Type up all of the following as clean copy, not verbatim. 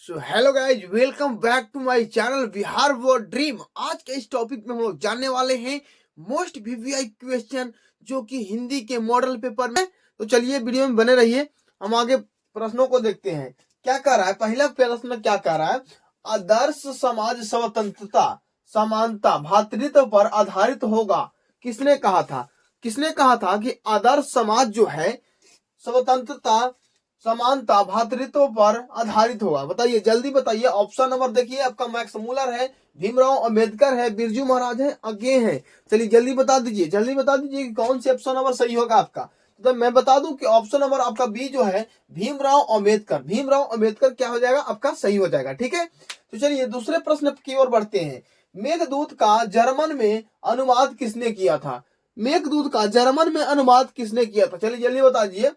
So hello guys, welcome back to my channel Bihar वो dream. आज के इस टॉपिक में हम लोग जानने वाले हैं मोस्ट वीवीआई क्वेश्चन जो कि हिंदी के मॉडल पेपर में। तो चलिए वीडियो में बने रहिए। हम आगे प्रश्नों को देखते हैं। क्या कह रहा है पहला प्रश्न, क्या कह रहा है? आदर्श समाज स्वतंत्रता, समानता, भ्रातृत्व पर आधारित होगा। किसने कहा था? किसने कहा था कि आदर्श समाज जो है स्वतंत्रता, समानता, भ्रातृत्व पर आधारित होगा? बताइए, जल्दी बताइए। ऑप्शन नंबर देखिए आपका मैक्स मूलर है, भीमराव अंबेडकर है, बिरजू महाराज है, आगे है। चलिए जल्दी बता दीजिए, जल्दी बता दीजिए कि कौन से ऑप्शन नंबर सही होगा आपका। तो मैं बता दूं कि ऑप्शन नंबर आपका बी जो है भीमराव अंबेडकर, भीमराव अंबेडकर क्या हो जाएगा आपका? सही हो जाएगा। ठीक है, तो चलिए दूसरे प्रश्न की ओर बढ़ते हैं। मेघदूत का जर्मन में अनुवाद किसने किया था? मेघदूत का जर्मन में अनुवाद किसने किया था? चलिए जल्दी बता दीजिए।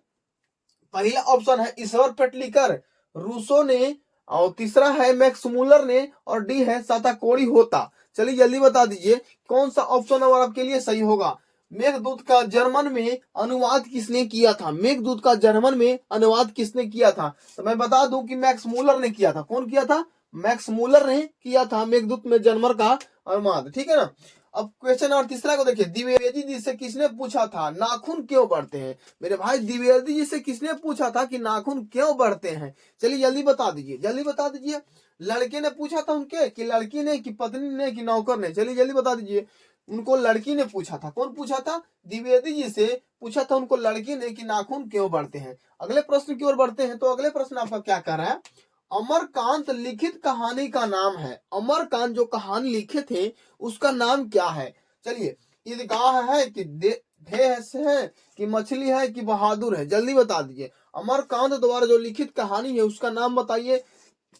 पहला ऑप्शन है ईश्वर पेटलिकर, रूसो ने, और तीसरा है मैक्स मूलर ने, और डी है साताकोड़ी होता। चलिए जल्दी बता दीजिए कौन सा ऑप्शन नंबर आपके लिए सही होगा। मेघदूत का जर्मन में अनुवाद किसने किया था? मेघदूत का जर्मन में अनुवाद किसने किया था? तो मैं बता दूं कि मैक्स मूलर ने किया था। कौन किया था? मैक्स मूलर ने किया था मेघदूत में जर्मन का अनुवाद। ठीक है ना। अब क्वेश्चन नंबर तीसरा को देखिए। द्विवेदी जी से किसने पूछा था नाखून क्यों बढ़ते हैं? मेरे भाई द्विवेदी जी से किसने पूछा था कि नाखून क्यों बढ़ते हैं? चलिए जल्दी बता दीजिए, जल्दी बता दीजिए। लड़के ने पूछा था उनके, कि लड़की ने, कि पत्नी ने, कि नौकर ने? चलिए जल्दी बता दीजिए। उनको लड़की ने पूछा था। कौन पूछा था? द्विवेदी जी से पूछा था उनको लड़की ने कि नाखून क्यों बढ़ते हैं। अगले प्रश्न की ओर बढ़ते हैं। तो अगले प्रश्न आपका क्या कह रहा है? अमरकांत लिखित कहानी का नाम है। अमरकांत जो कहानी लिखे थे उसका नाम क्या है? चलिए, ईदगाह है कि भेस है कि मछली है कि बहादुर है? जल्दी बता दीजिए। अमरकांत द्वारा जो लिखित कहानी है उसका नाम बताइए,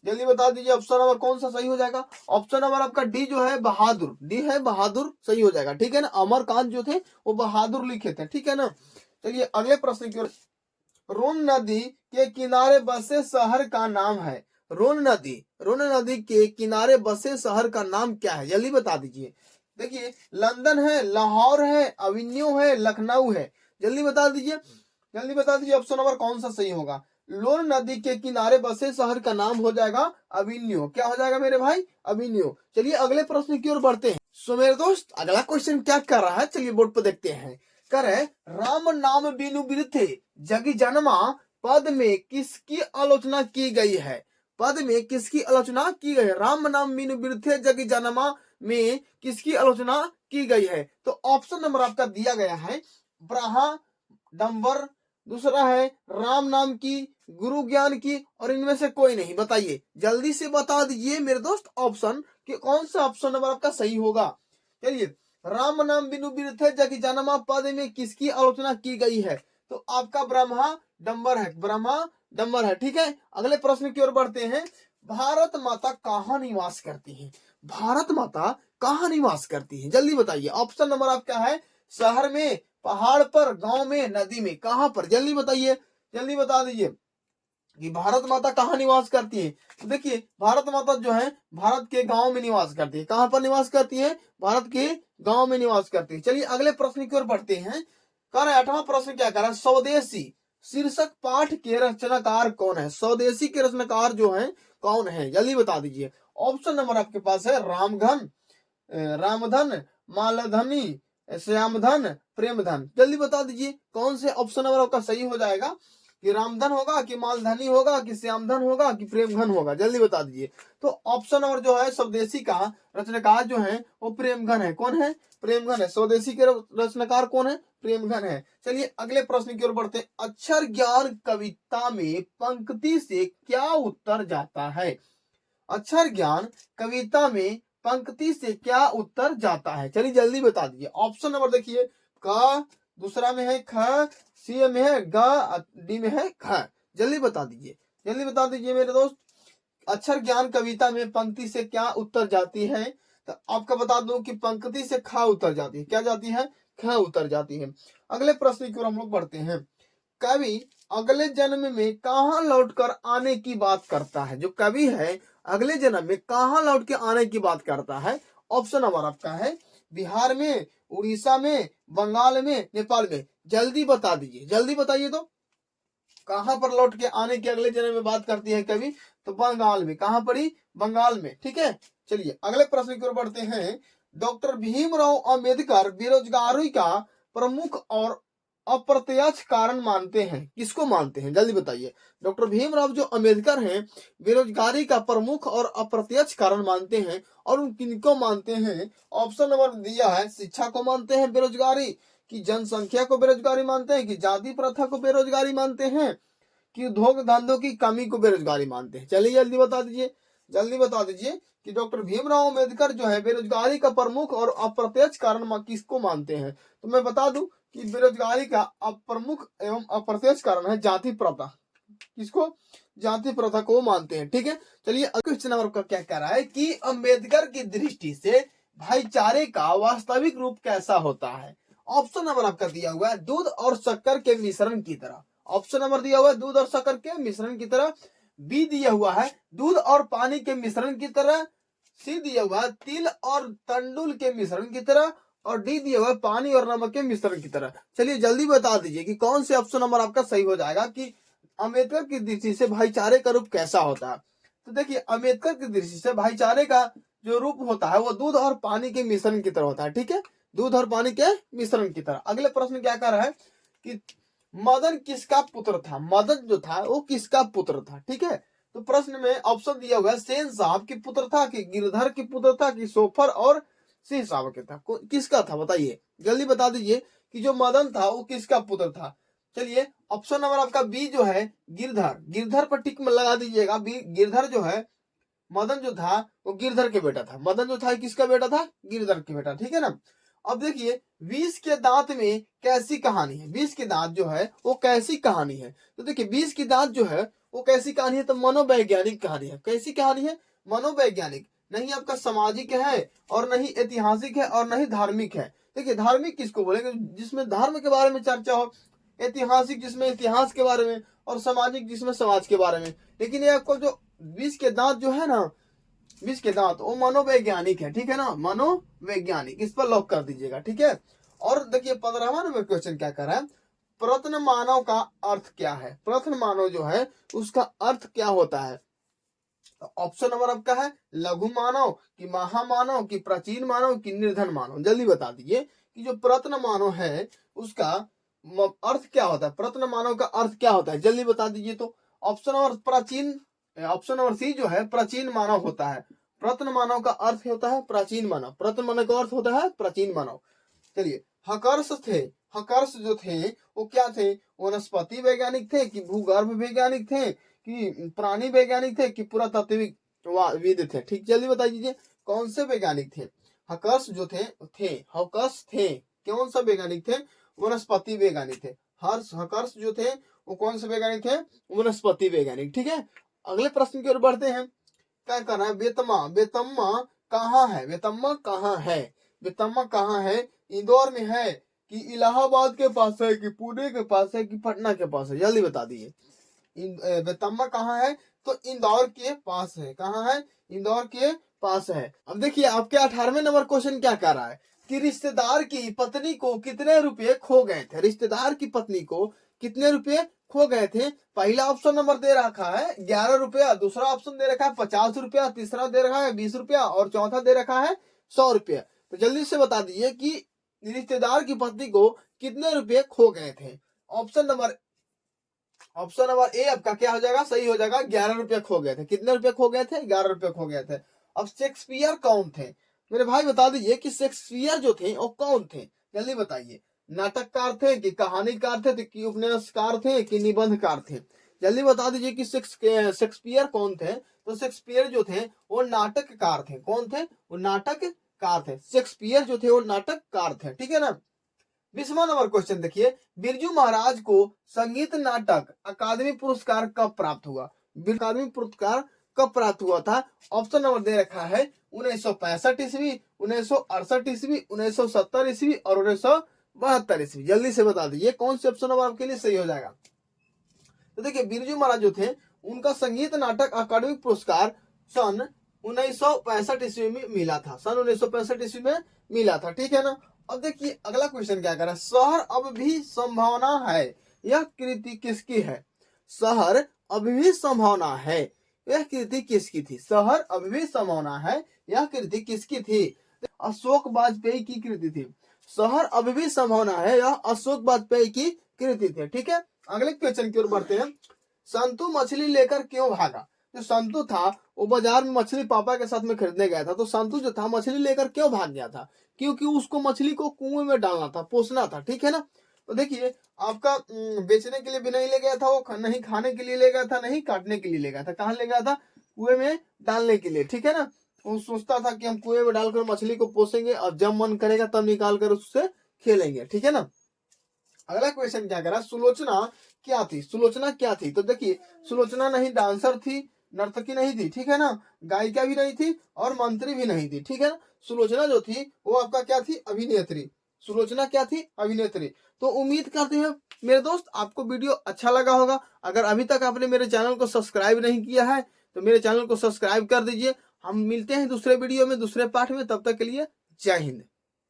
जल्दी बता दीजिए। ऑप्शन नंबर कौन सा सही हो जाएगा? ऑप्शन नंबर आपका डी जो है बहादुर, डी है बहादुर, सही हो जाएगा। ठीक है ना। अमरकांत जो थे वो बहादुर लिखे थे। ठीक है ना। चलिए अगले प्रश्न की ओर। रोन नदी के किनारे बसे शहर का नाम है। रोन नदी, रोन नदी के किनारे बसे शहर का नाम क्या है? जल्दी बता दीजिए। देखिए, लंदन है, लाहौर है, अविन्यो है, लखनऊ है? जल्दी बता दीजिए, जल्दी बता दीजिए। ऑप्शन नंबर कौन सा सही होगा? लोन नदी के किनारे बसे शहर का नाम हो जाएगा अविन्यो। क्या हो जाएगा मेरे भाई? अविन्यो। चलिए अगले प्रश्न की ओर बढ़ते हैं। सो मेरे दोस्त, अगला क्वेश्चन क्या कर रहा है, चलिए बोर्ड पर देखते हैं। करे, राम नाम बिनु बिरथे जगी जन्मा पद में किसकी आलोचना की गई है? पद में किसकी आलोचना की गई है? राम नाम बिनु बिरथे जगी जन्मा में किसकी आलोचना की गई है? तो ऑप्शन नंबर आपका दिया गया है ब्रहा, डंबर, दूसरा है राम नाम की, गुरु ज्ञान की, और इनमें से कोई नहीं। बताइए, जल्दी से बता दीजिए मेरे दोस्त ऑप्शन कि कौन सा ऑप्शन नंबर आपका सही होगा। चलिए, राम नाम बिनु बिरथे जग जन्मा पद में किसकी आलोचना की गई है? तो आपका ब्रह्मा डंबर है, ब्रह्मा डंबर है। ठीक है, अगले प्रश्न की ओर बढ़ते हैं। भारत माता कहाँ निवास करती है? भारत माता कहाँ निवास करती है? जल्दी बताइए। ऑप्शन नंबर आपका है शहर में, पहाड़ पर, गांव में, नदी में? कहां पर? जल्दी बताइए, जल्दी बता दीजिए कि भारत माता कहाँ निवास करती है। तो देखिए, भारत माता जो है भारत के गांव में निवास करती है। कहां पर निवास करती है? भारत के गांव में निवास करती है। चलिए अगले प्रश्न की ओर बढ़ते हैं। कह रहे 8वां प्रश्न क्या कह रहा है? स्वदेशी शीर्षक पाठ के रचनाकार कौन है? स्वदेशी के रचनाकार जो है कौन है? जल्दी बता दीजिए। ऑप्शन नंबर आपके पास है रामधन, रामधन, मालधनी, श्यामधन, प्रेमधन? जल्दी बता दीजिए कौन से ऑप्शन नंबर आपका सही हो जाएगा, कि रामधन होगा, कि मालधनी होगा, कि श्यामधन होगा, कि प्रेमधन होगा? जल्दी बता दीजिए। तो ऑप्शन नंबर जो है स्वदेशी का रचनाकार जो है वो प्रेमघन है। कौन है? प्रेमघन है। स्वदेशी के रचनाकार कौन है? प्रेमघन है। चलिए अगले प्रश्न की ओर बढ़ते हैं। अक्षर ज्ञान कविता में पंक्ति से क्या उत्तर जाता है? अक्षर ज्ञान कविता में पंक्ति से क्या उत्तर जाता है? चलिए जल्दी बता दीजिए। ऑप्शन नंबर देखिए, क, दूसरा में है ख, सी में है ग, डी में है ख? जल्दी बता दीजिए, जल्दी बता दीजिए मेरे दोस्त। अक्षर ज्ञान कविता में पंक्ति से क्या उत्तर जाती है? तो आपका बता दूं कि पंक्ति से ख उत्तर जाती है। क्या जाती है? ख उत्तर जाती है। अगले प्रश्न की ओर हम लोग बढ़ते हैं। कवि अगले जन्म में कहाँ लौटकर आने की बात करता है? जो कवि है अगले जन्म में कहाँ लौट के आने की बात करता है? ऑप्शन नंबर आपका है बिहार में, उड़ीसा में, बंगाल में, नेपाल में? जल्दी बता दीजिए, जल्दी बताइए। तो कहां पर लौट के आने की अगले जन्म में बात करती है कवि? तो बंगाल में। कहां पड़ी? बंगाल में। ठीक है, चलिए अगले प्रश्न की ओर बढ़ते हैं। डॉक्टर भीमराव अंबेडकर बेरोजगारी का प्रमुख और अप्रत्यक्ष कारण मानते हैं। किसको मानते हैं? जल्दी बताइए। डॉक्टर भीमराव जो अंबेडकर हैं बेरोजगारी का प्रमुख और अप्रत्यक्ष कारण मानते हैं, और उन किनको मानते हैं? ऑप्शन नंबर दिया है, शिक्षा को मानते हैं बेरोजगारी, कि जनसंख्या को बेरोजगारी मानते हैं, कि जाति प्रथा को बेरोजगारी मानते हैं, कि उद्योग धंधों की कमी को बेरोजगारी मानते हैं। चलिए जल्दी बता दीजिए, जल्दी बता दीजिए कि डॉक्टर भीमराव अंबेडकर जो है बेरोजगारी का प्रमुख और अप्रत्यक्ष कारण किसको मानते हैं? तो मैं बता दूं कि बेरोजगारी का प्रमुख एवं अप्रत्यक्ष कारण है जाति प्रथा। किसको? जाति प्रथा को मानते हैं। ठीक है, चलिए क्वेश्चन नंबर का क्या कह रहा है कि अंबेडकर की दृष्टि से भाईचारे का वास्तविक रूप कैसा होता है? ऑप्शन नंबर आपका दिया हुआ है दूध और शक्कर के मिश्रण की तरह। ऑप्शन नंबर दिया हुआ है दूध और शक्कर के मिश्रण की तरह। बी दिया हुआ है दूध और पानी के मिश्रण की तरह। सी दिया हुआ है तिल और तंडुल के मिश्रण की तरह। और डी दिया हुआ है पानी और नमक के मिश्रण की तरह। चलिए जल्दी बता दीजिए कि कौन से ऑप्शन नंबर आपका सही हो जाएगा कि अम्बेडकर की दृष्टि से भाईचारे का रूप कैसा होता है। तो देखिए अम्बेडकर की दृष्टि से भाईचारे का जो रूप होता है वो दूध और पानी के मिश्रण की तरह होता है। ठीक है, दूध और पानी के मिश्रण की तरह। अगले प्रश्न क्या कर रहा है कि मदन किसका पुत्र था? मदन जो था वो किसका पुत्र था? ठीक है, तो प्रश्न में ऑप्शन दिया हुआ है सेन साहब के पुत्र था, कि गिरधर के पुत्र था, कि सोफर और सिंह साहब के था। किसका था बताइए, जल्दी बता दीजिए कि जो मदन था वो किसका पुत्र था। चलिए ऑप्शन नंबर आपका बी जो है गिरधर, गिरधर पर टिक में लगा दीजिएगा। बी गिरधर जो है, मदन जो था वो गिरधर के बेटा था। मदन जो था किसका बेटा था? गिरधर के बेटा। ठीक है ना। अब देखिए विष के दांत में कैसी कहानी है? विष के दांत जो है वो कैसी कहानी है? तो देखिए विष की दांत जो है वो कैसी कहानी है? तो मनोवैज्ञानिक कहानी है। कैसी कहानी है? मनोवैज्ञानिक। नहीं आपका सामाजिक है और नहीं ऐतिहासिक है और नहीं धार्मिक है। देखिए धार्मिक किसको बोलेंगे? जिसमें धर्म के बारे में चर्चा हो। ऐतिहासिक जिसमें इतिहास के बारे में, और सामाजिक जिसमें समाज के बारे में। लेकिन ये आपको जो विष के दांत जो है ना, विष के दांत वो मनोवैज्ञानिक है। ठीक है ना, मनोवैज्ञानिक। इस पर लॉक कर दीजिएगा। ठीक है, और देखिए 15वां नंबर क्वेश्चन क्या कर रहा है? प्रत्न मानव का अर्थ क्या है? प्रत्न मानव जो है उसका अर्थ क्या होता है? ऑप्शन नंबर आपका है लघु मानव, कि महामानव, कि प्राचीन मानव, कि निर्धन मानव। जल्दी बता दीजिए कि जो प्रत्न मानव है उसका अर्थ क्या होता है? प्रत्न मानव का अर्थ क्या होता है? जल्दी बता दीजिए। तो ऑप्शन नंबर प्राचीन, ऑप्शन नंबर सी जो है प्राचीन मानव होता है। प्रत्न मानव का अर्थ होता है प्राचीन मानव। प्रत्न मानव का अर्थ होता है प्राचीन मानव। चलिए हकर्ष थे, हकर्ष जो थे वो क्या थे? वनस्पति वैज्ञानिक थे, कि भूगर्भ वैज्ञानिक थे, कि प्राणी वैज्ञानिक थे, कि पुरातात्विक थे? ठीक, जल्दी बता दीजिए कौन से वैज्ञानिक थे? हकर्ष जो थे हकर्ष थे कौन सा वैज्ञानिक थे? वनस्पति वैज्ञानिक थे। हकर्ष जो थे वो कौन से वैज्ञानिक थे? वनस्पति वैज्ञानिक। ठीक है, अगले प्रश्न की ओर बढ़ते हैं। क्या करना है? बेतमा, बेतम्मा कहाँ है? बेतम्मा कहाँ है? बेतम्मा कहाँ है? इंदौर में है, कि इलाहाबाद के पास है, कि पुणे के पास है, कि पटना के पास है? जल्दी बता दीजिए। बेतम्मा कहाँ है? तो इंदौर के पास है। कहाँ है? इंदौर के पास है। अब देखिए आपके 18वें नंबर क्वेश्चन क्या कर रहा है कि रिश्तेदार की पत्नी को कितने रुपए खो गए थे? रिश्तेदार की पत्नी को कितने रुपए खो गए थे? पहला ऑप्शन नंबर दे रखा है 11 रुपया, दूसरा ऑप्शन दे रखा है 50 रुपया, तीसरा दे रखा है 20 रुपया और चौथा दे रखा है 100 रुपया। तो जल्दी से बता दीजिए कि रिश्तेदार की पत्नी को कितने रुपए खो गए थे? ऑप्शन नंबर ए आपका क्या हो जाएगा? सही हो जाएगा, 11 रुपए खो गए थे। कितने रुपए खो गए थे? 11 रुपए खो गए थे। अब शेक्सपियर कौन थे? मेरे भाई बता दीजिए कि शेक्सपियर जो थे वो कौन थे? जल्दी बताइए। नाटककार थे, कि कहानीकार थे, कि उपन्यासकार थे, कि निबंधकार थे? जल्दी बता दीजिए कि शेक्सपियर कौन थे? तो शेक्सपियर जो थे वो नाटककार थे। कौन थे? वो नाटककार थे। शेक्सपियर जो थे वो नाटककार थे। ठीक है ना। 20वां नंबर क्वेश्चन देखिए, बिरजू महाराज को संगीत नाटक अकादमी पुरस्कार कब प्राप्त हुआ? अकादमी पुरस्कार कब प्राप्त हुआ था? ऑप्शन नंबर दे रखा है 1965 ईस्वी, 1968 ईस्वी, 1970 ईस्वी और 1972 ईस्वी। जल्दी से बता दीजिए कौन से ऑप्शन नंबर आपके लिए सही हो जाएगा। तो देखिए बिरजू महाराज जो थे उनका संगीत नाटक अकादमी पुरस्कार सन 1965 ईस्वी में मिला था। सन 1965 ईस्वी में मिला था। ठीक है ना। अब देखिए अगला क्वेश्चन क्या कर रहा है? शहर अब भी संभावना है, यह कृति किसकी है? शहर अब भी संभावना है, यह कृति किसकी थी? शहर अब भी समाना है, यह कृति किसकी थी? अशोक वाजपेयी की कृति थी। शहर अब भी समाना है, यह अशोक वाजपेयी की कृति थी। ठीक है, अगले क्वेश्चन की ओर बढ़ते हैं। संतु मछली लेकर क्यों भागा? जो संतु था वो बाजार में मछली पापा के साथ में खरीदने गया था। तो संतु जो था मछली लेकर क्यों भाग गया था? क्योंकि उसको मछली को कुएं में डालना था, पोसना था। ठीक है ना। तो देखिए, आपका बेचने के लिए भी नहीं ले गया था वो, नहीं खाने के लिए ले गया था, नहीं काटने के लिए ले गया था। कहाँ ले गया था? कुएं में डालने के लिए। ठीक है ना। वो सोचता था कि हम कुएं में डालकर मछली को पोसेंगे और जब मन करेगा तब निकाल कर उससे खेलेंगे। ठीक है ना। अगला क्वेश्चन क्या करा? सुलोचना क्या थी? सुलोचना क्या थी? तो देखिए, सुलोचना नहीं डांसर थी, नर्तकी नहीं थी, ठीक है ना, गायिका भी नहीं थी और मंत्री भी नहीं थी। ठीक है ना। सुलोचना जो थी वो आपका क्या थी? अभिनेत्री। सुलोचना क्या थी? अभिनेत्री। तो उम्मीद करते हैं मेरे दोस्त आपको वीडियो अच्छा लगा होगा। अगर अभी तक आपने मेरे चैनल को सब्सक्राइब नहीं किया है तो मेरे चैनल को सब्सक्राइब कर दीजिए। हम मिलते हैं दूसरे वीडियो में, दूसरे पार्ट में। तब तक के लिए जय हिंद।